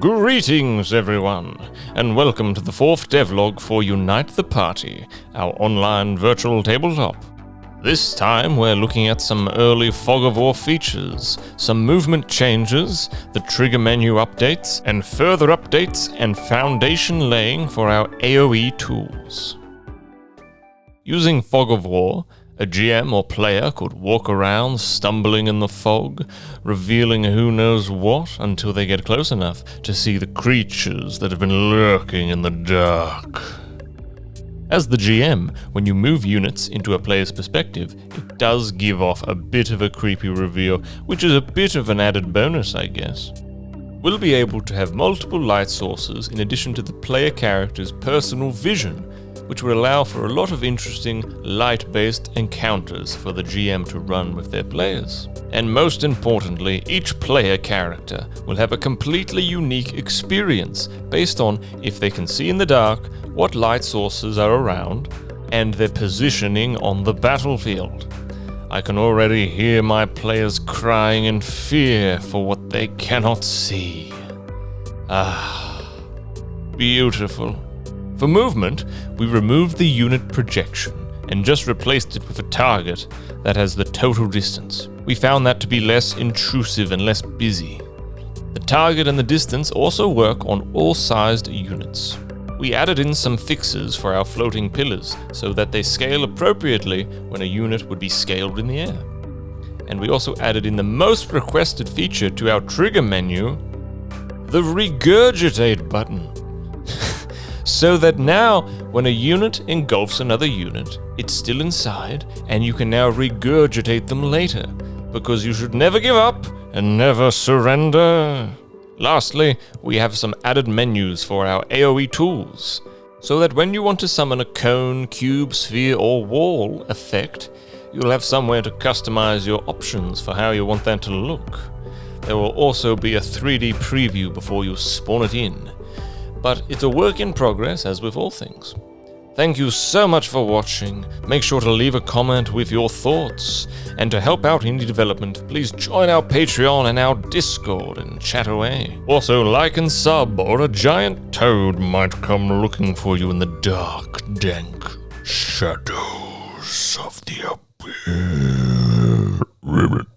Greetings everyone, and welcome to the 4th devlog for Unite the Party, our online virtual tabletop. This time we're looking at some early Fog of War features, some movement changes, the trigger menu updates, and further updates and foundation laying for our AoE tools. Using Fog of War, a GM or player could walk around stumbling in the fog, revealing who knows what until they get close enough to see the creatures that have been lurking in the dark. As the GM, when you move units into a player's perspective, it does give off a bit of a creepy reveal, which is a bit of an added bonus, I guess. We'll be able to have multiple light sources in addition to the player character's personal vision, which will allow for a lot of interesting light-based encounters for the GM to run with their players. And most importantly, each player character will have a completely unique experience based on if they can see in the dark, what light sources are around, and their positioning on the battlefield. I can already hear my players crying in fear for what they cannot see. Beautiful. For movement, we removed the unit projection and just replaced it with a target that has the total distance. We found that to be less intrusive and less busy. The target and the distance also work on all sized units. We added in some fixes for our floating pillars so that they scale appropriately when a unit would be scaled in the air. And we also added in the most requested feature to our trigger menu, the Regurgitate button. So that now, when a unit engulfs another unit, it's still inside, and you can now regurgitate them later, because you should never give up and never surrender. Lastly, we have some added menus for our AoE tools, so that when you want to summon a cone, cube, sphere, or wall effect, you'll have somewhere to customize your options for how you want that to look. There will also be a 3D preview before you spawn it in. But it's a work in progress, as with all things. Thank you so much for watching. Make sure to leave a comment with your thoughts. And to help out indie development, please join our Patreon and our Discord and chat away. Also, like and sub, or a giant toad might come looking for you in the dark, dank shadows of the abyss.